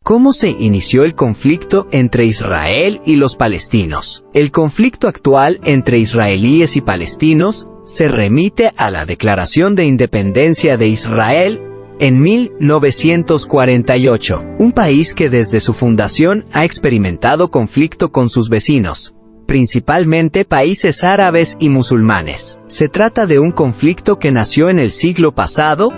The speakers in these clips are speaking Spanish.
¿Cómo se inició el conflicto entre Israel y los palestinos? El conflicto actual entre israelíes y palestinos se remite a la Declaración de Independencia de Israel en 1948, un país que desde su fundación ha experimentado conflicto con sus vecinos, principalmente países árabes y musulmanes. Se trata de un conflicto que nació en el siglo pasado,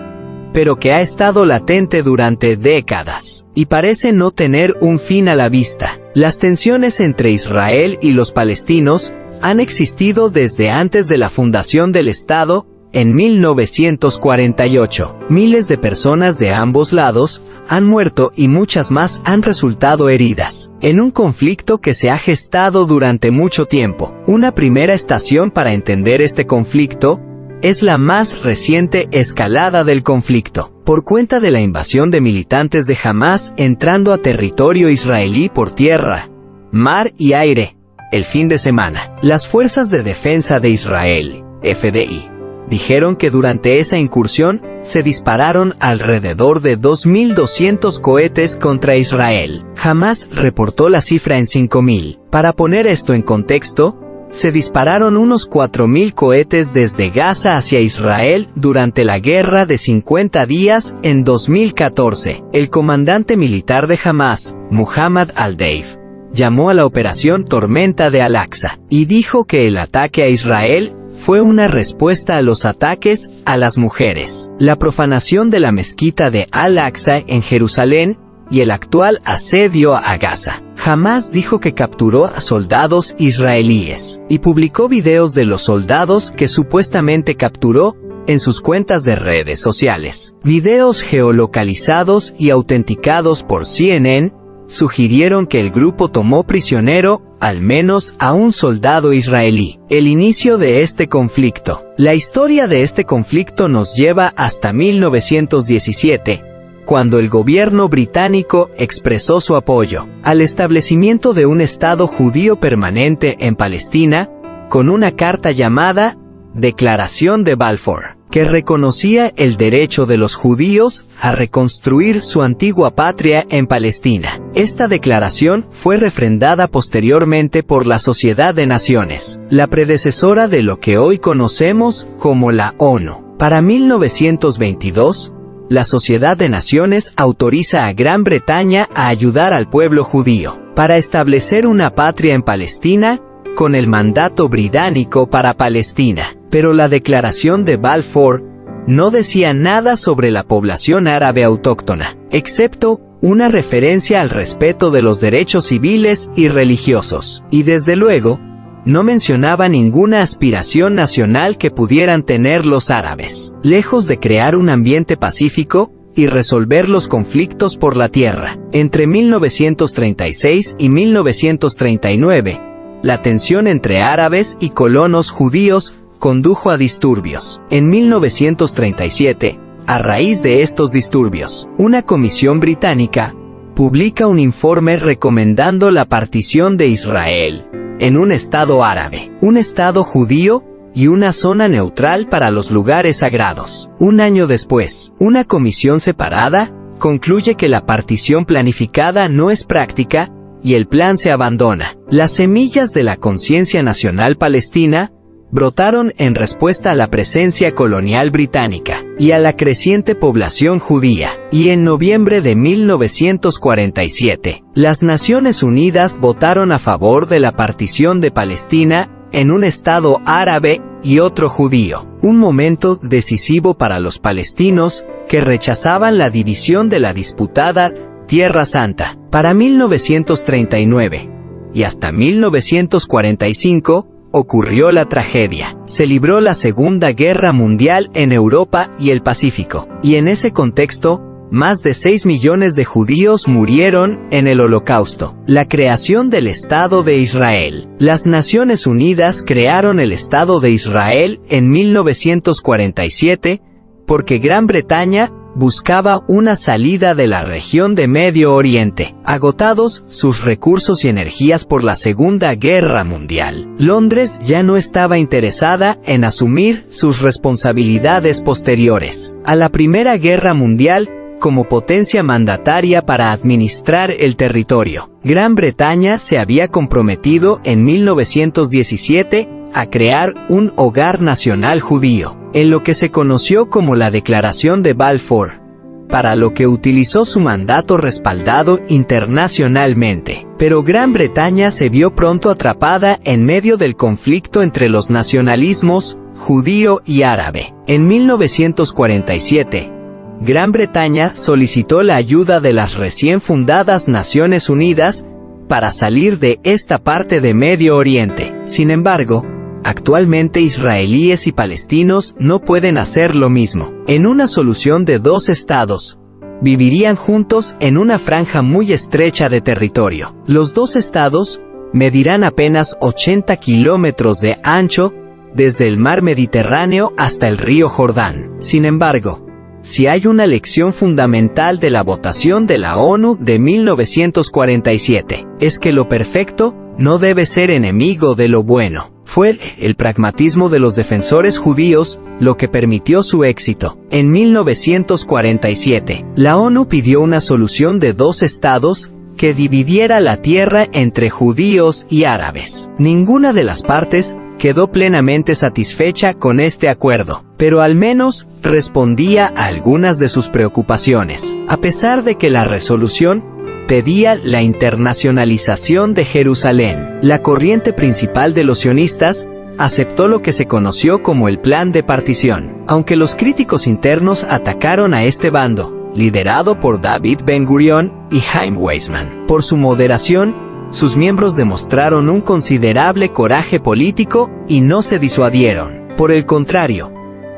pero que ha estado latente durante décadas, y parece no tener un fin a la vista. Las tensiones entre Israel y los palestinos han existido desde antes de la fundación del Estado, en 1948. Miles de personas de ambos lados han muerto y muchas más han resultado heridas, en un conflicto que se ha gestado durante mucho tiempo. Una primera estación para entender este conflicto es la más reciente escalada del conflicto, por cuenta de la invasión de militantes de Hamás entrando a territorio israelí por tierra, mar y aire. El fin de semana, las Fuerzas de Defensa de Israel, FDI, dijeron que durante esa incursión se dispararon alrededor de 2.200 cohetes contra Israel. Hamás reportó la cifra en 5.000. Para poner esto en contexto, se dispararon unos 4.000 cohetes desde Gaza hacia Israel durante la Guerra de 50 días en 2014. El comandante militar de Hamás, Muhammad al-Deif, llamó a la operación Tormenta de Al-Aqsa, y dijo que el ataque a Israel fue una respuesta a los ataques a las mujeres, la profanación de la mezquita de Al-Aqsa en Jerusalén y el actual asedio a Gaza. Hamás dijo que capturó a soldados israelíes, y publicó videos de los soldados que supuestamente capturó en sus cuentas de redes sociales. Videos geolocalizados y autenticados por CNN sugirieron que el grupo tomó prisionero, al menos, a un soldado israelí. El inicio de este conflicto. La historia de este conflicto nos lleva hasta 1917, cuando el gobierno británico expresó su apoyo al establecimiento de un Estado judío permanente en Palestina, con una carta llamada Declaración de Balfour, que reconocía el derecho de los judíos a reconstruir su antigua patria en Palestina. Esta declaración fue refrendada posteriormente por la Sociedad de Naciones, la predecesora de lo que hoy conocemos como la ONU. Para 1922, la Sociedad de Naciones autoriza a Gran Bretaña a ayudar al pueblo judío para establecer una patria en Palestina, con el mandato británico para Palestina. Pero la Declaración de Balfour no decía nada sobre la población árabe autóctona, excepto una referencia al respeto de los derechos civiles y religiosos, y desde luego, no mencionaba ninguna aspiración nacional que pudieran tener los árabes. Lejos de crear un ambiente pacífico y resolver los conflictos por la tierra, entre 1936 y 1939, la tensión entre árabes y colonos judíos condujo a disturbios. En 1937, a raíz de estos disturbios, una comisión británica publica un informe recomendando la partición de Israel en un estado árabe, un estado judío y una zona neutral para los lugares sagrados. Un año después, una comisión separada concluye que la partición planificada no es práctica y el plan se abandona. Las semillas de la conciencia nacional palestina brotaron en respuesta a la presencia colonial británica y a la creciente población judía, y en noviembre de 1947, las Naciones Unidas votaron a favor de la partición de Palestina en un estado árabe y otro judío, un momento decisivo para los palestinos que rechazaban la división de la disputada Tierra Santa. Para 1939 y hasta 1945, ocurrió la tragedia. Se libró la Segunda Guerra Mundial en Europa y el Pacífico, y en ese contexto, más de 6 millones de judíos murieron en el Holocausto. La creación del Estado de Israel. Las Naciones Unidas crearon el Estado de Israel en 1947 porque Gran Bretaña buscaba una salida de la región de Medio Oriente, agotados sus recursos y energías por la Segunda Guerra Mundial. Londres ya no estaba interesada en asumir sus responsabilidades posteriores a la Primera Guerra Mundial como potencia mandataria para administrar el territorio. Gran Bretaña se había comprometido en 1917 a crear un hogar nacional judío, en lo que se conoció como la Declaración de Balfour, para lo que utilizó su mandato respaldado internacionalmente. Pero Gran Bretaña se vio pronto atrapada en medio del conflicto entre los nacionalismos judío y árabe. En 1947, Gran Bretaña solicitó la ayuda de las recién fundadas Naciones Unidas para salir de esta parte de Medio Oriente. Sin embargo, actualmente israelíes y palestinos no pueden hacer lo mismo. En una solución de dos estados, vivirían juntos en una franja muy estrecha de territorio. Los dos estados medirán apenas 80 kilómetros de ancho desde el mar Mediterráneo hasta el río Jordán. Sin embargo, si hay una lección fundamental de la votación de la ONU de 1947, es que lo perfecto no debe ser enemigo de lo bueno. Fue el pragmatismo de los defensores judíos lo que permitió su éxito. En 1947, la ONU pidió una solución de dos estados que dividiera la tierra entre judíos y árabes. Ninguna de las partes quedó plenamente satisfecha con este acuerdo, pero al menos respondía a algunas de sus preocupaciones. A pesar de que la resolución pedía la internacionalización de Jerusalén, la corriente principal de los sionistas aceptó lo que se conoció como el plan de partición, aunque los críticos internos atacaron a este bando, liderado por David Ben-Gurión y Chaim Weizmann. Por su moderación, sus miembros demostraron un considerable coraje político y no se disuadieron. Por el contrario,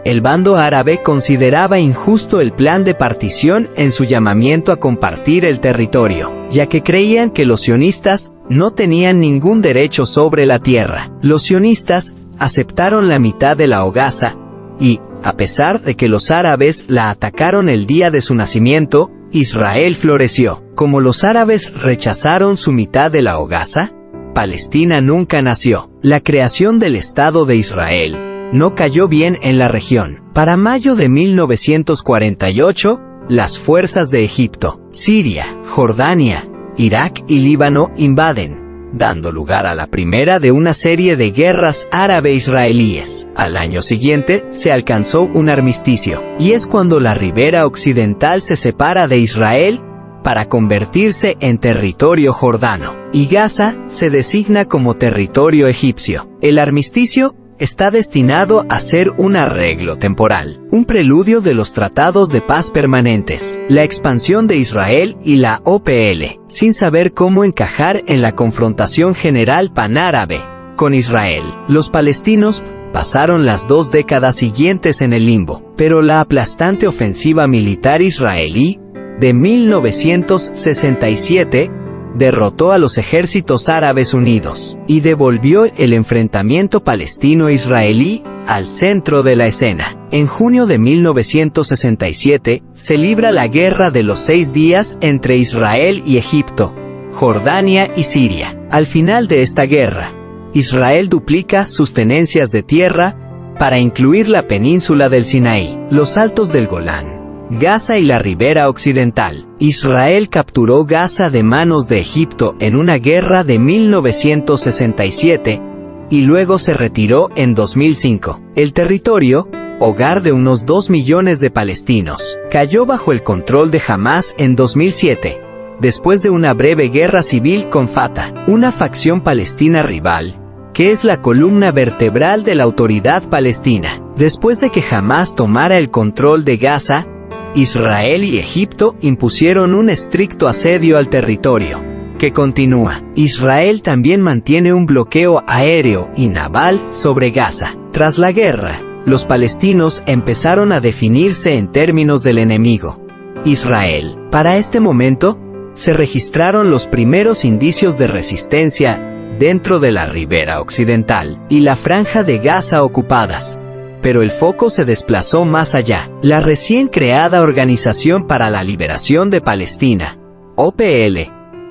el bando árabe consideraba injusto el plan de partición en su llamamiento a compartir el territorio, ya que creían que los sionistas no tenían ningún derecho sobre la tierra. Los sionistas aceptaron la mitad de la hogaza y, a pesar de que los árabes la atacaron el día de su nacimiento, Israel floreció. Como los árabes rechazaron su mitad de la hogaza, Palestina nunca nació. La creación del Estado de Israel no cayó bien en la región. Para mayo de 1948, las fuerzas de Egipto, Siria, Jordania, Irak y Líbano invaden, dando lugar a la primera de una serie de guerras árabe-israelíes. Al año siguiente, se alcanzó un armisticio, y es cuando la ribera occidental se separa de Israel para convertirse en territorio jordano, y Gaza se designa como territorio egipcio. El armisticio está destinado a ser un arreglo temporal, un preludio de los tratados de paz permanentes, la expansión de Israel y la OPL, sin saber cómo encajar en la confrontación general panárabe con Israel. Los palestinos pasaron las 2 décadas siguientes en el limbo, pero la aplastante ofensiva militar israelí de 1967 derrotó a los ejércitos árabes unidos y devolvió el enfrentamiento palestino-israelí al centro de la escena. En junio de 1967 se libra la Guerra de los 6 días entre Israel y Egipto, Jordania y Siria. Al final de esta guerra, Israel duplica sus tenencias de tierra para incluir la península del Sinaí, los altos del Golán, Gaza y la ribera occidental. Israel capturó Gaza de manos de Egipto en una guerra de 1967 y luego se retiró en 2005. El territorio, hogar de unos 2 millones de palestinos, cayó bajo el control de Hamás en 2007, después de una breve guerra civil con Fatah, una facción palestina rival, que es la columna vertebral de la autoridad palestina. Después de que Hamás tomara el control de Gaza, Israel y Egipto impusieron un estricto asedio al territorio, que continúa. Israel también mantiene un bloqueo aéreo y naval sobre Gaza. Tras la guerra, los palestinos empezaron a definirse en términos del enemigo, Israel. Para este momento, se registraron los primeros indicios de resistencia dentro de la ribera occidental y la franja de Gaza ocupadas. Pero el foco se desplazó más allá. La recién creada Organización para la Liberación de Palestina, OPL,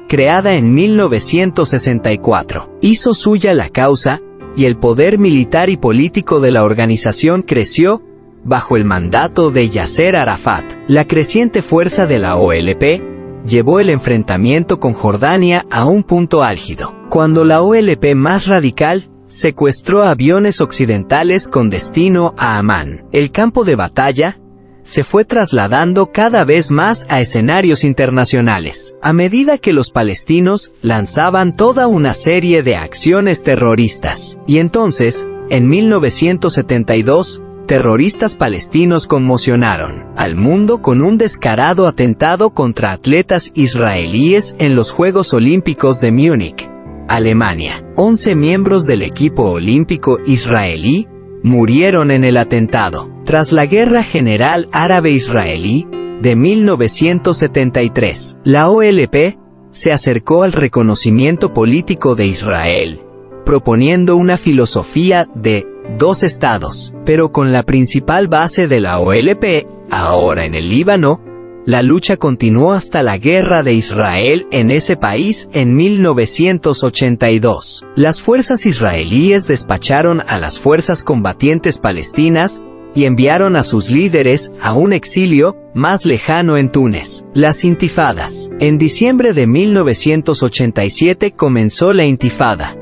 creada en 1964, hizo suya la causa, y el poder militar y político de la organización creció bajo el mandato de Yasser Arafat. La creciente fuerza de la OLP llevó el enfrentamiento con Jordania a un punto álgido, cuando la OLP más radical secuestró aviones occidentales con destino a Amán. El campo de batalla se fue trasladando cada vez más a escenarios internacionales, a medida que los palestinos lanzaban toda una serie de acciones terroristas. Y entonces, en 1972, terroristas palestinos conmocionaron al mundo con un descarado atentado contra atletas israelíes en los Juegos Olímpicos de Múnich, Alemania. 11 miembros del equipo olímpico israelí murieron en el atentado. Tras la Guerra General Árabe-Israelí de 1973, la OLP se acercó al reconocimiento político de Israel, proponiendo una filosofía de dos estados, pero con la principal base de la OLP, ahora en el Líbano. La lucha continuó hasta la Guerra de Israel en ese país en 1982. Las fuerzas israelíes despacharon a las fuerzas combatientes palestinas y enviaron a sus líderes a un exilio más lejano en Túnez. Las intifadas. En diciembre de 1987 comenzó la intifada,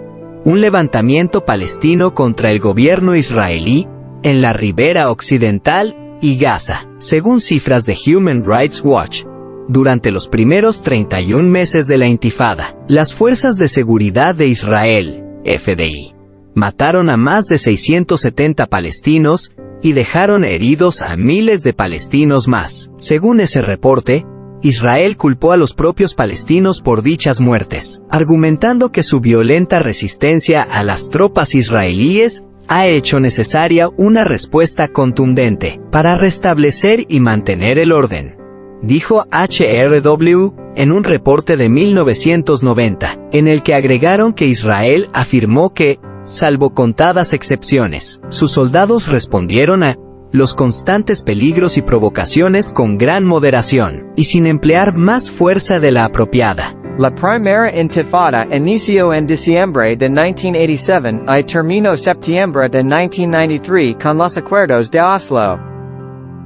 un levantamiento palestino contra el gobierno israelí en la ribera occidental y Gaza. Según cifras de Human Rights Watch, durante los primeros 31 meses de la intifada, las fuerzas de seguridad de Israel, FDI, mataron a más de 670 palestinos y dejaron heridos a miles de palestinos más. Según ese reporte, Israel culpó a los propios palestinos por dichas muertes, argumentando que su violenta resistencia a las tropas israelíes ha hecho necesaria una respuesta contundente para restablecer y mantener el orden, dijo HRW en un reporte de 1990, en el que agregaron que Israel afirmó que, salvo contadas excepciones, sus soldados respondieron a los constantes peligros y provocaciones con gran moderación, y sin emplear más fuerza de la apropiada. La primera intifada inició en diciembre de 1987 y terminó septiembre de 1993 con los acuerdos de Oslo.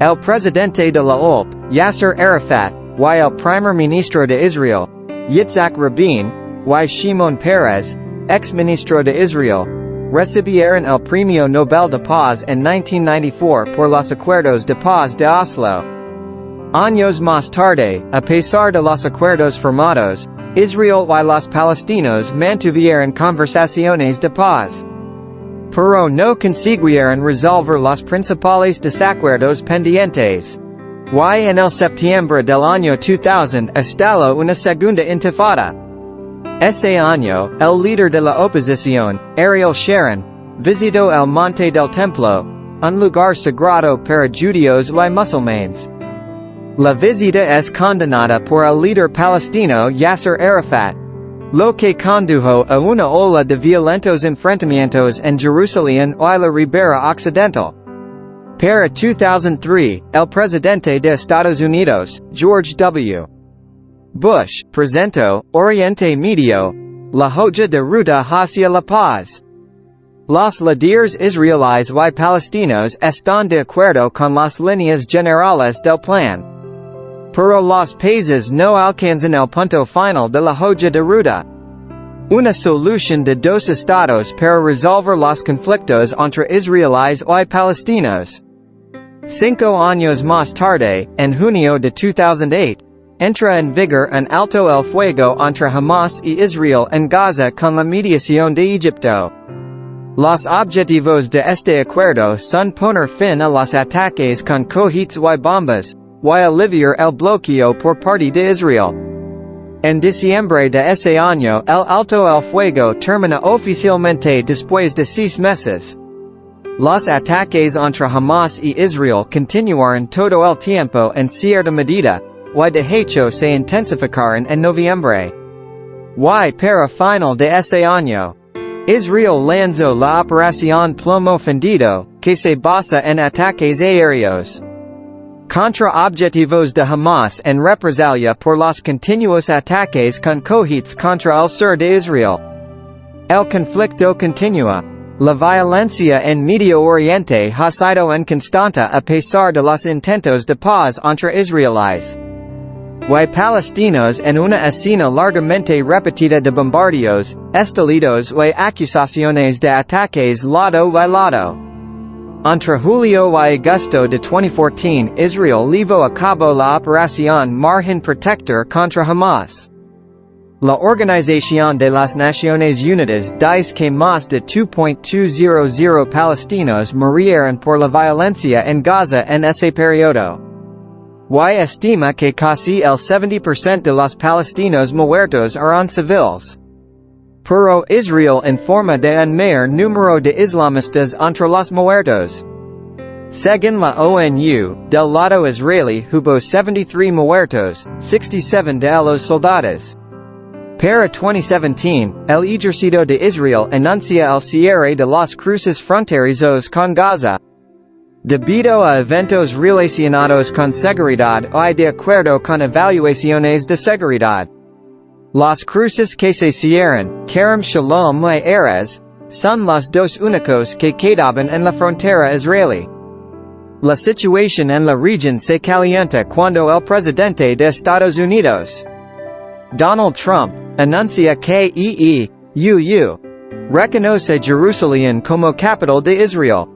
El presidente de la OLP, Yasser Arafat, y el primer ministro de Israel, Yitzhak Rabin, y Shimon Peres, ex-ministro de Israel, recibieron el Premio Nobel de Paz en 1994 por los acuerdos de paz de Oslo. Años más tarde, a pesar de los acuerdos firmados, Israel y los palestinos mantuvieron conversaciones de paz, pero no consiguieron resolver los principales desacuerdos pendientes. Y en el septiembre del año 2000 estalló una segunda intifada. Ese año, el líder de la oposición, Ariel Sharon, visitó el Monte del Templo, un lugar sagrado para judíos y musulmanes. La visita es condenada por el líder palestino Yasser Arafat, lo que condujo a una ola de violentos enfrentamientos en Jerusalén y la Ribera Occidental. Para 2003, el presidente de Estados Unidos, George W. Bush, presentó Oriente Medio, la hoja de ruta hacia la paz. Los líderes israelíes y palestinos están de acuerdo con las líneas generales del plan, pero los países no alcanzan el punto final de la hoja de ruta. Una solución de dos estados para resolver los conflictos entre israelíes y palestinos. 5 años más tarde, en junio de 2008, entra en vigor un alto el fuego entre Hamas y Israel en Gaza con la mediación de Egipto. Los objetivos de este acuerdo son poner fin a los ataques con cohetes y bombas, y aliviar el bloqueo por parte de Israel. En diciembre de ese año, el alto el fuego termina oficialmente después de 6 meses. Los ataques entre Hamas y Israel continuaron todo el tiempo en cierta medida, y de hecho se intensificaron en noviembre. Y para final de ese año, Israel lanzó la Operación Plomo Fundido, que se basa en ataques aéreos contra objetivos de Hamas en represalia por los continuos ataques con cohetes contra el sur de Israel. El conflicto continúa, La violencia en Medio Oriente ha sido en constante a pesar de los intentos de paz entre israelíes y palestinos en una escena largamente repetida de bombardeos, estalidos y acusaciones de ataques lado y lado. Entre julio y agosto de 2014, Israel llevó a cabo la Operación Margen Protector contra Hamas. La Organización de las Naciones Unidas dice que más de 2.200 palestinos murieron por la violencia en Gaza en ese periodo. Y estima que casi el 70% de los palestinos muertos eran civiles. Pero Israel informa de un mayor número de islamistas entre los muertos. Según la ONU, del lado israelí hubo 73 muertos, 67 de los soldados. Para 2017, el ejército de Israel anuncia el cierre de los cruces fronterizos con Gaza. Debido a eventos relacionados con seguridad y de acuerdo con evaluaciones de seguridad. Los cruces que se cierran, Kerem Shalom y Erez, son los dos únicos que quedaban en la frontera israelí. La situación en la región se calienta cuando el presidente de Estados Unidos, Donald Trump, anuncia que EU reconoce Jerusalén como capital de Israel,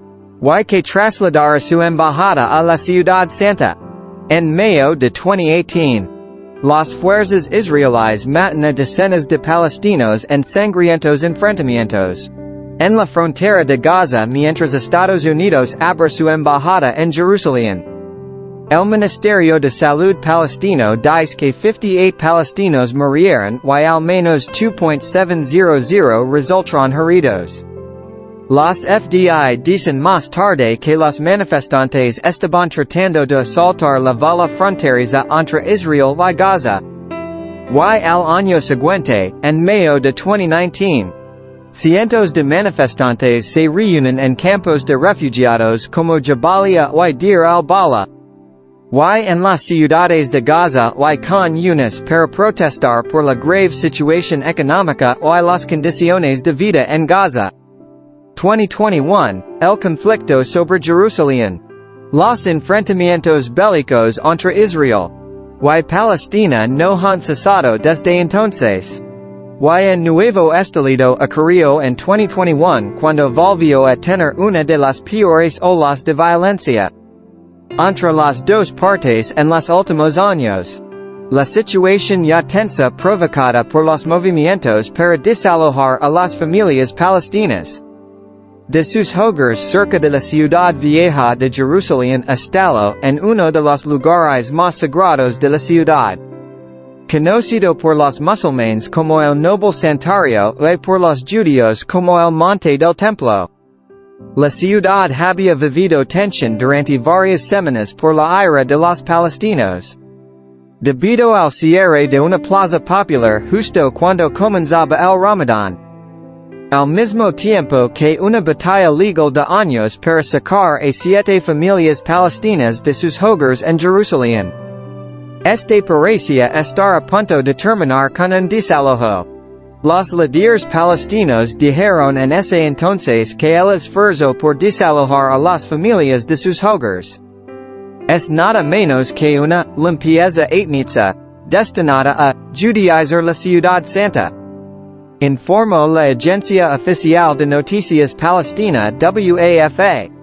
y que trasladará su embajada a la Ciudad Santa. En mayo de 2018, las fuerzas israelíes matan a decenas de palestinos en sangrientos enfrentamientos en la frontera de Gaza mientras Estados Unidos abre su embajada en Jerusalén. El Ministerio de Salud palestino dice que 58 palestinos murieron y al menos 2.700 resultaron heridos. Los FDI dicen más tarde que los manifestantes estaban tratando de asaltar la valla fronteriza entre Israel y Gaza. Y al año siguiente, en mayo de 2019, cientos de manifestantes se reúnen en campos de refugiados como Jabalia y Deir al-Balah, y en las ciudades de Gaza y Khan Yunis para protestar por la grave situación económica y las condiciones de vida en Gaza. 2021, el conflicto sobre Jerusalén. Los enfrentamientos bélicos entre Israel y Palestina no han cesado desde entonces. Y un nuevo estallido ocurrió en 2021 cuando volvió a tener una de las peores olas de violencia entre las dos partes en los últimos años. La situación ya tensa provocada por los movimientos para desalojar a las familias palestinas de sus hogares cerca de la ciudad vieja de Jerusalén instaló en uno de los lugares más sagrados de la ciudad, conocido por los musulmanes como el Noble Santuario y por los judíos como el Monte del Templo. La ciudad había vivido tensión durante varias semanas por la ira de los palestinos, debido al cierre de una plaza popular justo cuando comenzaba el Ramadán, al mismo tiempo que una batalla legal de años para sacar a 7 familias palestinas de sus hogares en Jerusalén. Este parecía estar a punto de terminar con un desalojo. Los líderes palestinos dijeron en ese entonces que el esfuerzo por desalojar a las familias de sus hogares es nada menos que una limpieza étnica destinada a judaizar la Ciudad Santa. Informó la agencia oficial de noticias palestina WAFA.